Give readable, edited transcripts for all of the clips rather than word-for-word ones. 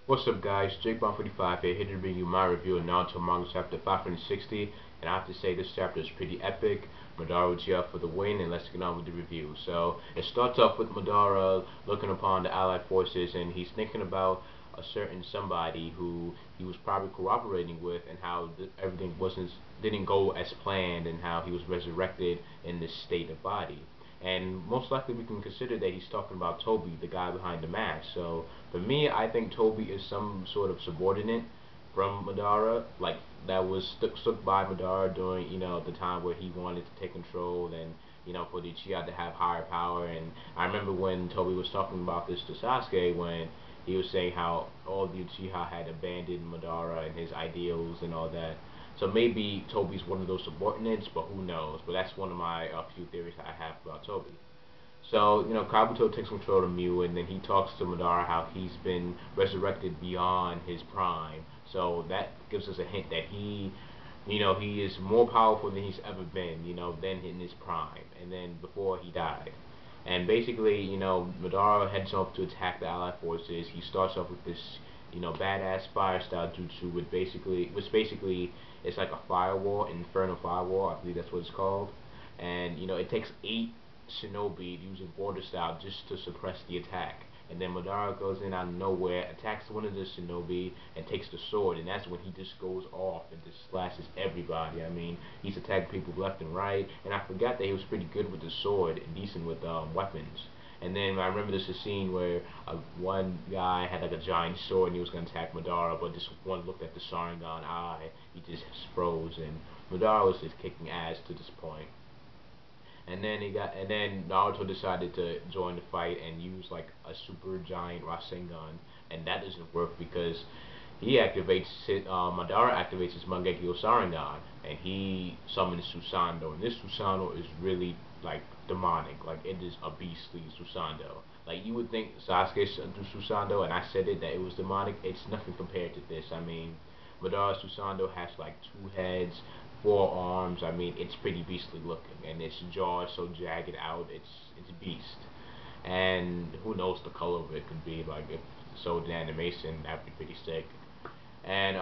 What's up guys, Jake145 here to bring you my review of Naruto Manga chapter 560, and I have to say this chapter is pretty epic. Madara Uchia for the win, and let's get on with the review. So it starts off with Madara looking upon the allied forces, and he's thinking about a certain somebody who he was probably cooperating with, and how everything didn't go as planned, and how he was resurrected in this state of body. And most likely we can consider that he's talking about Toby, the guy behind the mask. So for me, I think Toby is some sort of subordinate from Madara, like that was stuck by Madara during, the time where he wanted to take control, and for the Uchiha to have higher power. And I remember when Toby was talking about this to Sasuke, when he was saying how all the Uchiha had abandoned Madara and his ideals and all that. So maybe Toby's one of those subordinates, but who knows? But that's one of my few theories I have about Toby. So, Kabuto takes control of Mew, and then he talks to Madara how he's been resurrected beyond his prime. So that gives us a hint that he is more powerful than he's ever been, than in his prime, and then before he died. And basically, Madara heads off to attack the Allied forces. He starts off with this, badass fire style jutsu, which basically it's like a firewall, infernal firewall. I believe that's what it's called. And it takes 8 shinobi using border style just to suppress the attack. And then Madara goes in out of nowhere, attacks one of the shinobi, and takes the sword, and that's when he just goes off and just slashes everybody. I mean, he's attacking people left and right, and I forgot that he was pretty good with the sword and decent with weapons. And then I remember there's a scene where one guy had like a giant sword and he was going to attack Madara, but this one looked at the Sharingan eye, he just froze, and Madara was just kicking ass to this point. And then Naruto decided to join the fight and use like a super giant Rasengan, and that doesn't work because Madara activates his Mangekyo Sharingan, and he summons Susanoo, and this Susanoo is really like demonic, like it is a beastly Susanoo. Like you would think Sasuke should do Susanoo, and I said it that it was demonic. It's nothing compared to this. I mean, Madara Susanoo has like 2 heads, 4 arms. I mean, it's pretty beastly looking, and its jaw is so jagged out. It's beast, and who knows the color of it could be. Like if so, the animation that'd be pretty sick. And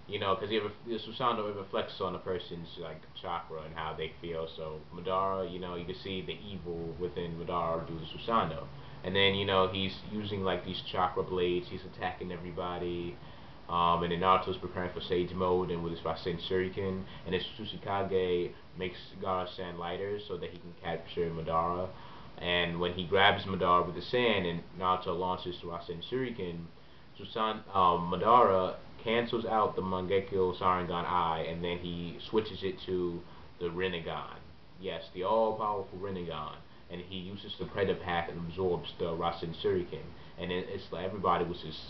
because the Susanoo, it reflects on a person's like chakra and how they feel. So Madara, you can see the evil within Madara through the Susanoo. And then he's using like these chakra blades. He's attacking everybody. And then Naruto's preparing for Sage Mode and with his Rasen Shuriken, and his Tsuchikage makes Gara-san lighter so that he can capture Madara. And when he grabs Madara with the sand and Naruto launches the Rasen Shuriken, Madara cancels out the Mangekyo Sharingan eye, and then he switches it to the Rinnegan. Yes, the all-powerful Rinnegan. And he uses the Predator Path and absorbs the Rasen Shuriken. And it's like everybody was just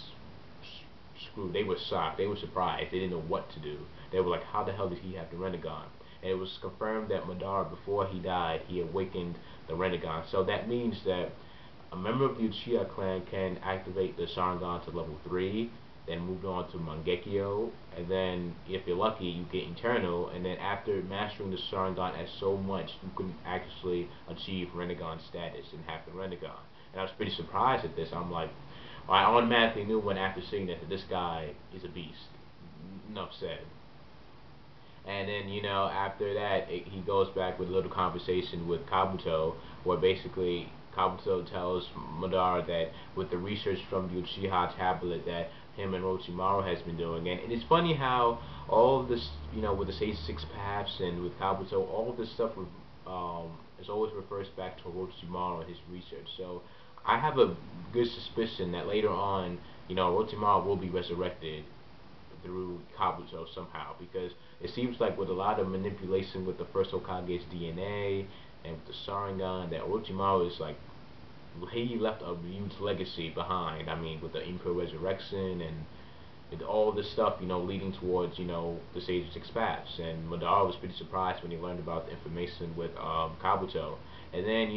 screwed. They were shocked. They were surprised. They didn't know what to do. They were like, how the hell did he have the Rinnegan? And it was confirmed that Madara, before he died, he awakened the Rinnegan. So that means that a member of the Uchiha clan can activate the Sharingan to level 3, then move on to Mangekyo, and then if you're lucky, you get Eternal, and then after mastering the Sharingan as so much, you can actually achieve Rinnegan status and have the Rinnegan. And I was pretty surprised at this. I'm like, I automatically knew when after seeing that this guy is a beast. Enough said. And then, after that, he goes back with a little conversation with Kabuto, where basically Kabuto tells Madara that with the research from the Uchiha tablet that him and Orochimaru has been doing, and it's funny how all of this, with the Sage Six Paths and with Kabuto, all of this stuff is always refers back to Orochimaru and his research. So I have a good suspicion that later on, Orochimaru will be resurrected through Kabuto somehow, because it seems like with a lot of manipulation with the first Hokage's DNA and with the Sharingan, that Orochimaru is like, he left a huge legacy behind. I mean, with the Imperial Resurrection and with all this stuff, leading towards, the Sage Six Paths. And Madara was pretty surprised when he learned about the information with Kabuto. And then,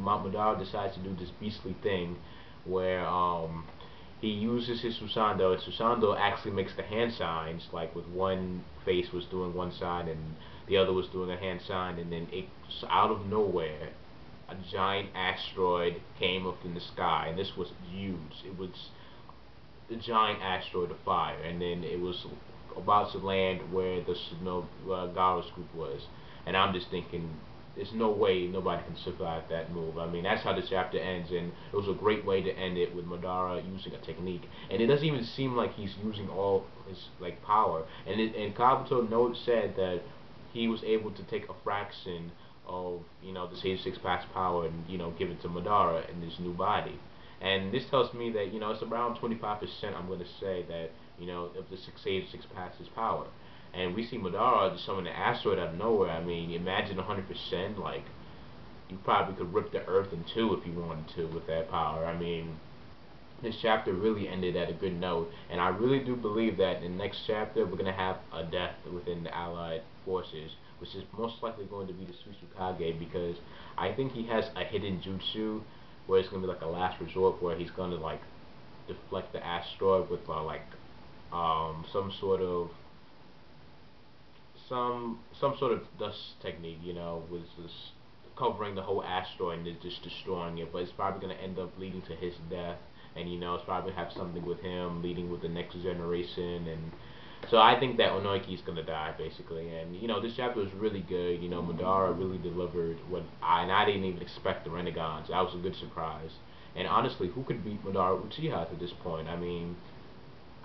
Madara decides to do this beastly thing where he uses his Susanoo. Susanoo actually makes the hand signs, like with one face was doing one side and the other was doing a hand sign, and then out of nowhere, a giant asteroid came up in the sky, and this was huge. It was the giant asteroid of fire, and then it was about to land where the Garo's group was. And I'm just thinking, there's no way nobody can survive that move. I mean, that's how the chapter ends, and it was a great way to end it with Madara using a technique. And it doesn't even seem like he's using all his like power. And Kabuto note said that he was able to take a fraction of this 86 packs power and give it to Madara in this new body. And this tells me that it's around 25%. I'm going to say that of the 686 packs his power. And we see Madara just summon an asteroid out of nowhere. I mean, imagine 100%. Like, you probably could rip the Earth in two if you wanted to with that power. I mean, this chapter really ended at a good note, and I really do believe that in the next chapter we're gonna have a death within the Allied forces, which is most likely going to be the Tsuchikage, because I think he has a hidden jutsu where it's gonna be like a last resort where he's gonna like deflect the asteroid with some sort of dust technique, with just covering the whole asteroid and just destroying it. But it's probably going to end up leading to his death, and it's probably have something with him leading with the next generation. And so I think that Onoiki is going to die basically. And this chapter was really good. Madara really delivered and I didn't even expect the Renegades. That was a good surprise. And honestly, who could beat Madara Uchiha at this point? I mean,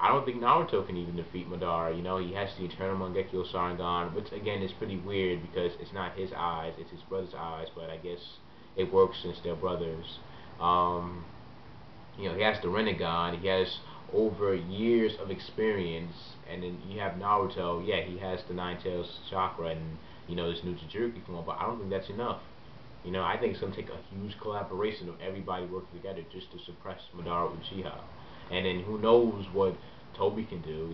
I don't think Naruto can even defeat Madara. He has the Eternal Mangekyo Sharingan, which again is pretty weird because it's not his eyes, it's his brother's eyes, but I guess it works since they're brothers. He has the Rinnegan, he has over years of experience, and then you have Naruto, yeah, he has the Nine Tails Chakra and, this new Jinchuriki form, but I don't think that's enough. I think it's going to take a huge collaboration of everybody working together just to suppress Madara Uchiha. And then who knows what Toby can do,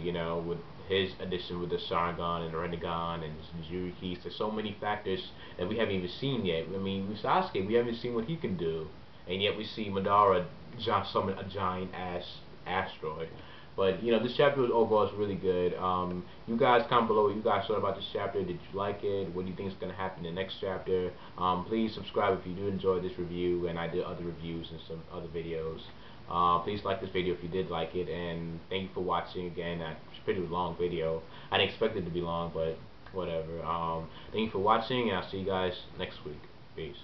with his addition with the Sharingan and the Rinnegan and his Jinchuriki. There's so many factors that we haven't even seen yet. I mean, with Sasuke, we haven't seen what he can do. And yet we see Madara summon a giant-ass asteroid. But, this chapter overall is really good. You guys comment below what you guys thought about this chapter. Did you like it? What do you think is going to happen in the next chapter? Please subscribe if you do enjoy this review, and I did other reviews and some other videos. Please like this video if you did like it, and thank you for watching again. It's a pretty long video. I didn't expect it to be long, but whatever. Thank you for watching, and I'll see you guys next week. Peace.